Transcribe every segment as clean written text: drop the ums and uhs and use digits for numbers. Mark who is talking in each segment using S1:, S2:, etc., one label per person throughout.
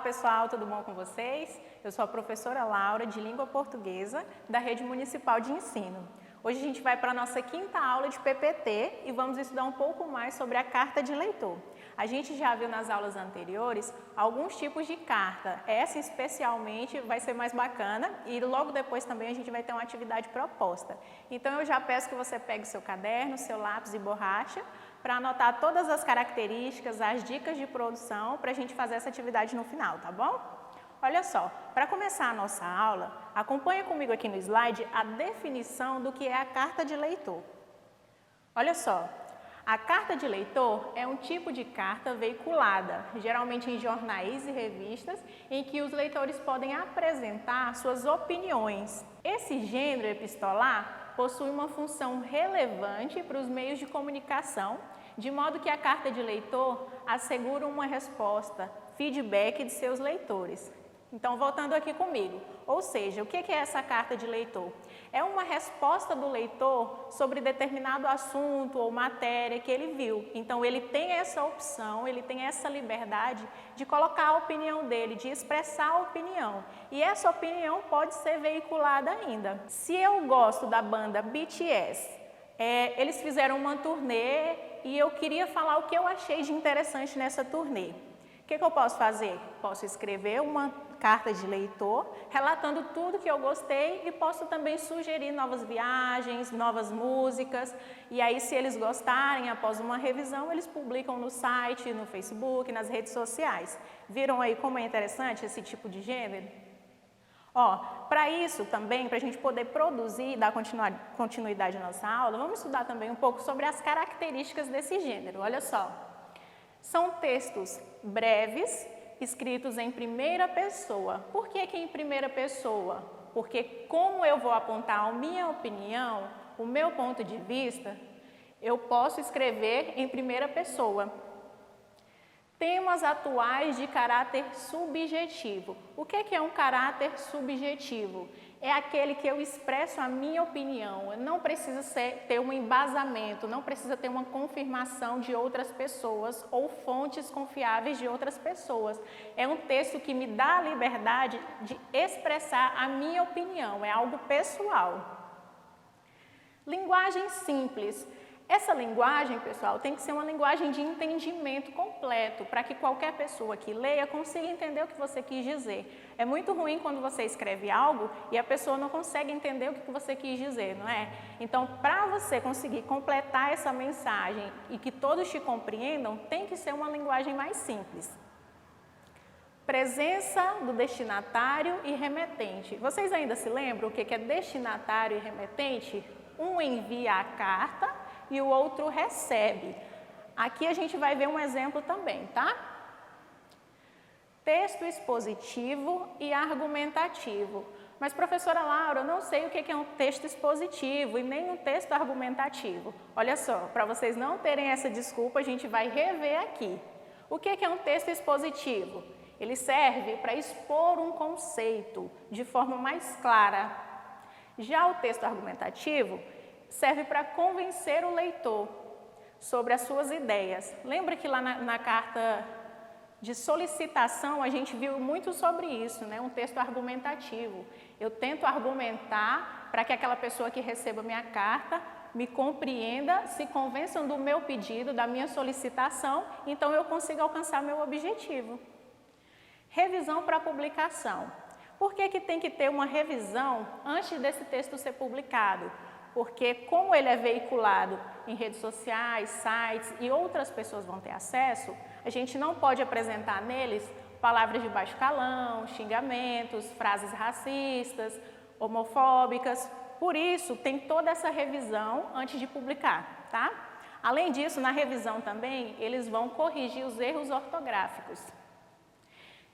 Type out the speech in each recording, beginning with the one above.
S1: pessoal, tudo bom com vocês? Eu sou a professora Laura, de Língua Portuguesa, da Rede Municipal de Ensino. Hoje a gente vai para a nossa quinta aula de PPT e vamos estudar um pouco mais sobre a carta de leitor. A gente já viu nas aulas anteriores alguns tipos de carta. Essa especialmente vai ser mais bacana e logo depois também a gente vai ter uma atividade proposta. Então eu já peço que você pegue o seu caderno, seu lápis e borracha para anotar todas as características, as dicas de produção para a gente fazer essa atividade no final, tá bom? Olha só, para começar a nossa aula, acompanha comigo aqui no slide a definição do que é a carta de leitor. Olha só, a carta de leitor é um tipo de carta veiculada, geralmente em jornais e revistas, em que os leitores podem apresentar suas opiniões. Esse gênero epistolar possui uma função relevante para os meios de comunicação, de modo que a carta de leitor assegura uma resposta, feedback de seus leitores. Então, voltando aqui comigo, ou seja, o que é essa carta de leitor? É uma resposta do leitor sobre determinado assunto ou matéria que ele viu. Então, ele tem essa opção, ele tem essa liberdade de colocar a opinião dele, de expressar a opinião. E essa opinião pode ser veiculada ainda. Se eu gosto da banda BTS, eles fizeram uma turnê e eu queria falar o que eu achei de interessante nessa turnê. O que eu posso fazer? Posso escrever uma carta de leitor, relatando tudo que eu gostei e posso também sugerir novas viagens, novas músicas. E aí, se eles gostarem, após uma revisão, eles publicam no site, no Facebook, nas redes sociais. Viram aí como é interessante esse tipo de gênero? Para isso também, para a gente poder produzir e dar continuidade à nossa aula, vamos estudar também um pouco sobre as características desse gênero. Olha só. São textos breves, escritos em primeira pessoa. Por que em primeira pessoa? Porque como eu vou apontar a minha opinião, o meu ponto de vista, eu posso escrever em primeira pessoa. Temas atuais de caráter subjetivo. O que é um caráter subjetivo? É aquele que eu expresso a minha opinião, não precisa ter um embasamento, não precisa ter uma confirmação de outras pessoas ou fontes confiáveis de outras pessoas. É um texto que me dá a liberdade de expressar a minha opinião, é algo pessoal. Linguagem simples. Essa linguagem, pessoal, tem que ser uma linguagem de entendimento completo, para que qualquer pessoa que leia consiga entender o que você quis dizer. É muito ruim quando você escreve algo e a pessoa não consegue entender o que você quis dizer, não é? Então, para você conseguir completar essa mensagem e que todos te compreendam, tem que ser uma linguagem mais simples. Presença do destinatário e remetente. Vocês ainda se lembram o que é destinatário e remetente? Um envia a carta e o outro recebe. Aqui a gente vai ver um exemplo também, tá? Texto expositivo e argumentativo. Mas, professora Laura, eu não sei o que é um texto expositivo e nem um texto argumentativo. Olha só, para vocês não terem essa desculpa, a gente vai rever aqui. O que é um texto expositivo? Ele serve para expor um conceito de forma mais clara. Já o texto argumentativo serve para convencer o leitor sobre as suas ideias. Lembra que lá na carta de solicitação a gente viu muito sobre isso, né? Um texto argumentativo. Eu tento argumentar para que aquela pessoa que receba minha carta me compreenda, se convençam do meu pedido, da minha solicitação, então eu consigo alcançar meu objetivo. Revisão para publicação. Por que tem que ter uma revisão antes desse texto ser publicado? Porque como ele é veiculado em redes sociais, sites e outras pessoas vão ter acesso, a gente não pode apresentar neles palavras de baixo calão, xingamentos, frases racistas, homofóbicas. Por isso, tem toda essa revisão antes de publicar, tá? Além disso, na revisão também, eles vão corrigir os erros ortográficos.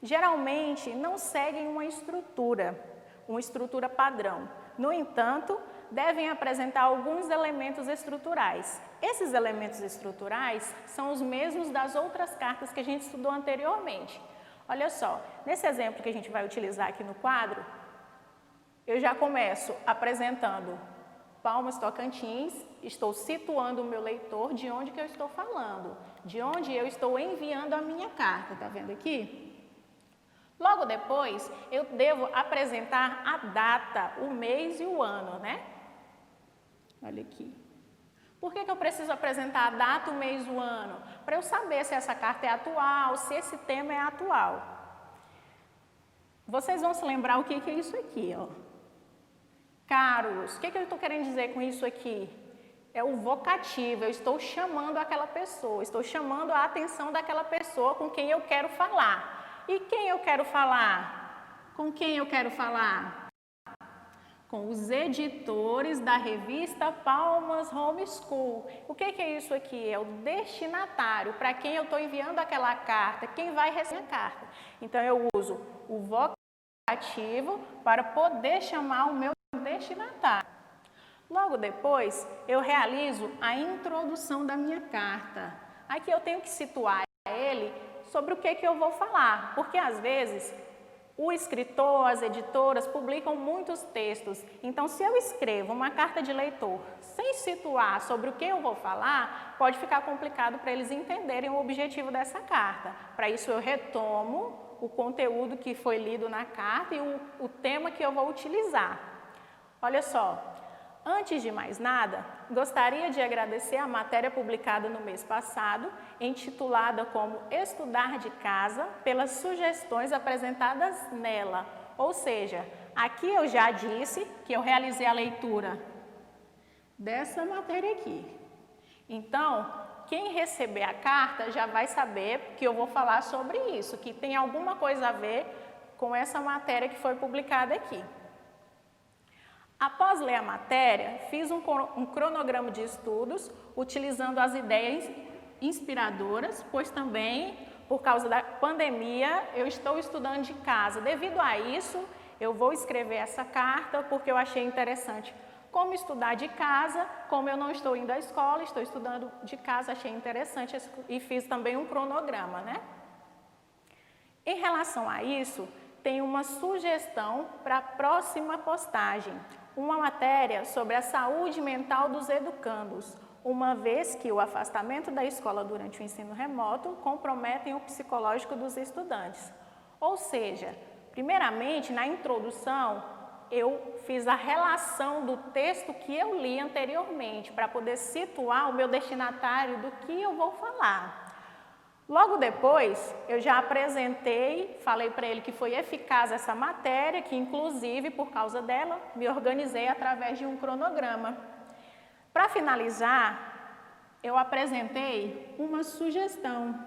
S1: Geralmente, não seguem uma estrutura padrão. No entanto, devem apresentar alguns elementos estruturais. Esses elementos estruturais são os mesmos das outras cartas que a gente estudou anteriormente. Olha só, nesse exemplo que a gente vai utilizar aqui no quadro, eu já começo apresentando Palmas Tocantins, estou situando o meu leitor de onde que eu estou falando, de onde eu estou enviando a minha carta, tá vendo aqui? Logo depois, eu devo apresentar a data, o mês e o ano, né? Olha aqui. Por que eu preciso apresentar a data, o mês e o ano? Para eu saber se essa carta é atual, se esse tema é atual. Vocês vão se lembrar o que é isso aqui, ó. Caros, o que eu estou querendo dizer com isso aqui? É o vocativo, eu estou chamando aquela pessoa, estou chamando a atenção daquela pessoa com quem eu quero falar. E quem eu quero falar? Com quem eu quero falar? Com os editores da revista Palmas Homeschool. O que é isso aqui? É o destinatário, para quem eu estou enviando aquela carta, quem vai receber a carta. Então, eu uso o vocativo para poder chamar o meu destinatário. Logo depois, eu realizo a introdução da minha carta. Aqui eu tenho que situar ele sobre o que eu vou falar, porque às vezes o escritor, as editoras publicam muitos textos. Então, se eu escrevo uma carta de leitor sem situar sobre o que eu vou falar, pode ficar complicado para eles entenderem o objetivo dessa carta. Para isso, eu retomo o conteúdo que foi lido na carta e o tema que eu vou utilizar. Olha só, antes de mais nada, gostaria de agradecer a matéria publicada no mês passado, intitulada como Estudar de Casa, pelas sugestões apresentadas nela. Ou seja, aqui eu já disse que eu realizei a leitura dessa matéria aqui. Então, quem receber a carta já vai saber que eu vou falar sobre isso, que tem alguma coisa a ver com essa matéria que foi publicada aqui. Após ler a matéria, fiz um cronograma de estudos, utilizando as ideias inspiradoras, pois também, por causa da pandemia, eu estou estudando de casa. Devido a isso, eu vou escrever essa carta, porque eu achei interessante como estudar de casa, como eu não estou indo à escola, estou estudando de casa, achei interessante e fiz também um cronograma, né? Em relação a isso, tem uma sugestão para a próxima postagem. Uma matéria sobre a saúde mental dos educandos, uma vez que o afastamento da escola durante o ensino remoto comprometem o psicológico dos estudantes. Ou seja, primeiramente, na introdução, eu fiz a relação do texto que eu li anteriormente, para poder situar o meu destinatário do que eu vou falar. Logo depois, eu já apresentei, falei para ele que foi eficaz essa matéria, que inclusive, por causa dela, me organizei através de um cronograma. Para finalizar, eu apresentei uma sugestão.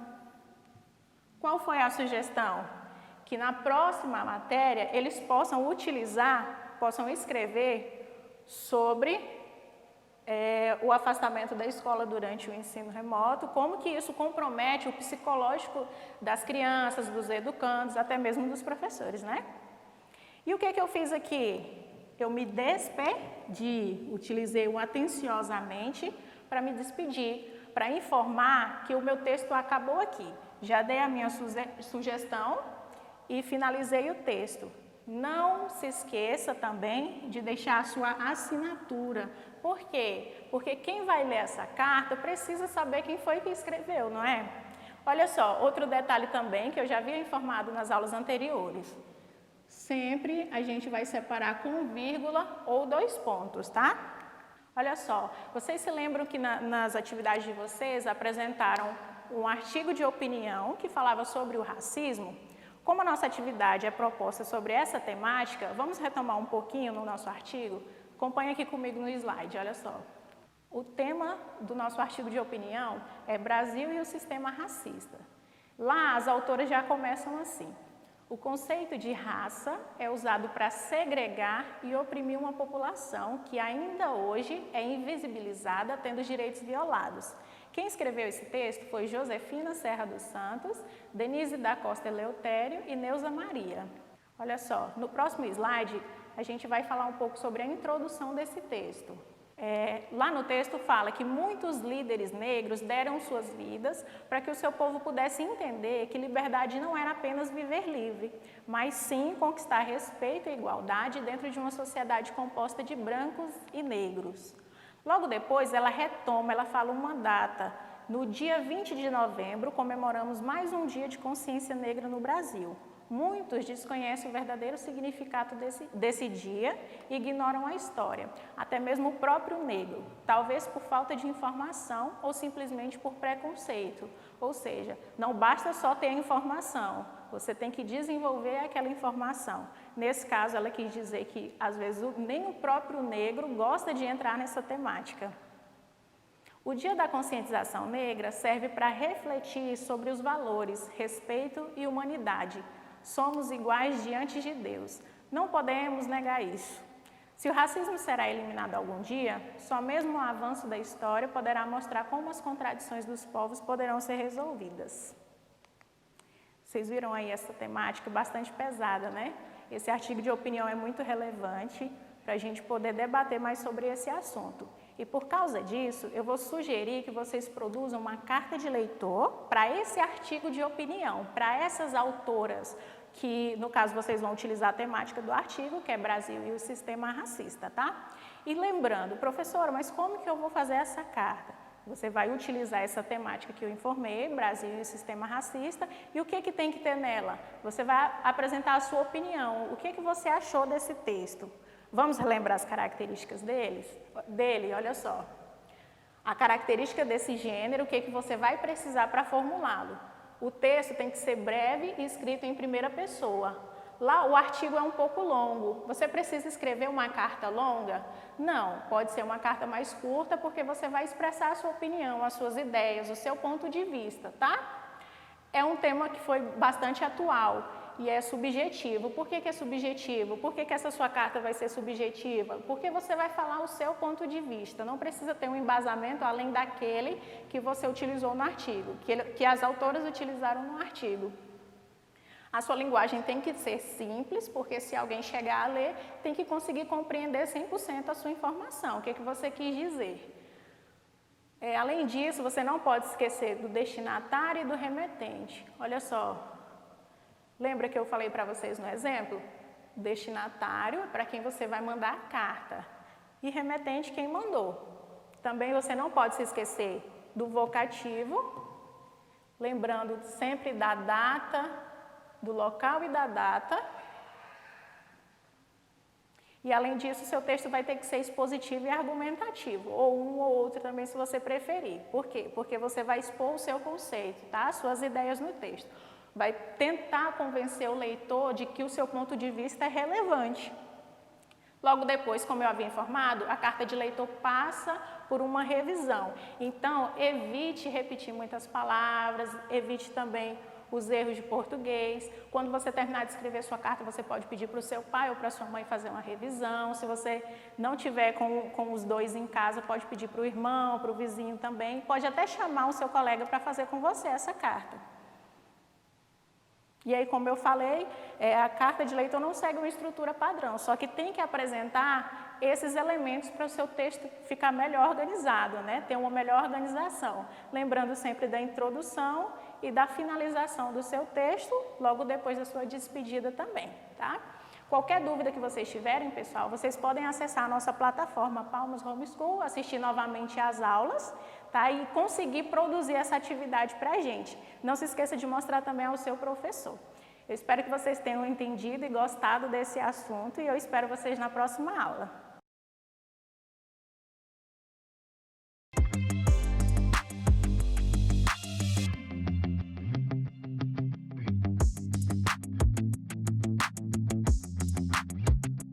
S1: Qual foi a sugestão? Que na próxima matéria, eles possam utilizar, possam escrever sobre o afastamento da escola durante o ensino remoto, como que isso compromete o psicológico das crianças, dos educandos, até mesmo dos professores, né? E o que eu fiz aqui? Eu me despedi, utilizei o atenciosamente para me despedir, para informar que o meu texto acabou aqui. Já dei a minha sugestão e finalizei o texto. Não se esqueça também de deixar a sua assinatura. Por quê? Porque quem vai ler essa carta precisa saber quem foi que escreveu, não é? Olha só, outro detalhe também que eu já havia informado nas aulas anteriores. Sempre a gente vai separar com vírgula ou 2 pontos, tá? Olha só, vocês se lembram que nas atividades de vocês apresentaram um artigo de opinião que falava sobre o racismo? Como a nossa atividade é proposta sobre essa temática, vamos retomar um pouquinho no nosso artigo? Acompanhe aqui comigo no slide, olha só. O tema do nosso artigo de opinião é Brasil e o sistema racista. Lá, as autoras já começam assim. O conceito de raça é usado para segregar e oprimir uma população que ainda hoje é invisibilizada, tendo direitos violados. Quem escreveu esse texto foi Josefina Serra dos Santos, Denise da Costa Eleutério e Neuza Maria. Olha só, no próximo slide a gente vai falar um pouco sobre a introdução desse texto. Lá no texto fala que muitos líderes negros deram suas vidas para que o seu povo pudesse entender que liberdade não era apenas viver livre, mas sim conquistar respeito e igualdade dentro de uma sociedade composta de brancos e negros. Logo depois ela retoma, ela fala uma data. No dia 20 de novembro comemoramos mais um dia de consciência negra no Brasil. Muitos desconhecem o verdadeiro significado desse dia e ignoram a história, até mesmo o próprio negro, talvez por falta de informação ou simplesmente por preconceito. Ou seja, não basta só ter a informação, você tem que desenvolver aquela informação. Nesse caso, ela quis dizer que, às vezes, nem o próprio negro gosta de entrar nessa temática. O Dia da Conscientização Negra serve para refletir sobre os valores, respeito e humanidade. Somos iguais diante de Deus. Não podemos negar isso. Se o racismo será eliminado algum dia, só mesmo o avanço da história poderá mostrar como as contradições dos povos poderão ser resolvidas. Vocês viram aí essa temática bastante pesada, né? Esse artigo de opinião é muito relevante para a gente poder debater mais sobre esse assunto. E por causa disso, eu vou sugerir que vocês produzam uma carta de leitor para esse artigo de opinião, para essas autoras, que no caso vocês vão utilizar a temática do artigo, que é Brasil e o sistema racista, tá? E lembrando, professora, mas como que eu vou fazer essa carta? Você vai utilizar essa temática que eu informei, Brasil e o sistema racista, e o que tem que ter nela? Você vai apresentar a sua opinião, o que você achou desse texto? Vamos relembrar as características dele, olha só. A característica desse gênero, o que você vai precisar para formulá-lo. O texto tem que ser breve e escrito em primeira pessoa. Lá o artigo é um pouco longo. Você precisa escrever uma carta longa? Não, pode ser uma carta mais curta, porque você vai expressar a sua opinião, as suas ideias, o seu ponto de vista, tá? É um tema que foi bastante atual. E é subjetivo. Por que é subjetivo? Por que essa sua carta vai ser subjetiva? Porque você vai falar o seu ponto de vista, não precisa ter um embasamento além daquele que você utilizou no artigo, que as autoras utilizaram no artigo. A sua linguagem tem que ser simples, porque se alguém chegar a ler, tem que conseguir compreender 100% a sua informação, o que você quis dizer. Além disso, você não pode esquecer do destinatário e do remetente. Olha só. Lembra que eu falei para vocês no exemplo? Destinatário é para quem você vai mandar a carta e remetente quem mandou. Também você não pode se esquecer do vocativo, lembrando sempre da data, do local e da data. E além disso, seu texto vai ter que ser expositivo e argumentativo, ou um ou outro também se você preferir. Por quê? Porque você vai expor o seu conceito, tá? Suas ideias no texto. Vai tentar convencer o leitor de que o seu ponto de vista é relevante. Logo depois, como eu havia informado, a carta de leitor passa por uma revisão. Então, evite repetir muitas palavras, evite também os erros de português. Quando você terminar de escrever sua carta, você pode pedir para o seu pai ou para a sua mãe fazer uma revisão. Se você não tiver com os dois em casa, pode pedir para o irmão, para o vizinho também. Pode até chamar o seu colega para fazer com você essa carta. E aí, como eu falei, a carta de leitor não segue uma estrutura padrão, só que tem que apresentar esses elementos para o seu texto ficar melhor organizado, né? Ter uma melhor organização. Lembrando sempre da introdução e da finalização do seu texto, logo depois da sua despedida também, tá? Qualquer dúvida que vocês tiverem, pessoal, vocês podem acessar a nossa plataforma Palmas Homeschool, assistir novamente às aulas, tá? E conseguir produzir essa atividade para a gente. Não se esqueça de mostrar também ao seu professor. Eu espero que vocês tenham entendido e gostado desse assunto e eu espero vocês na próxima aula.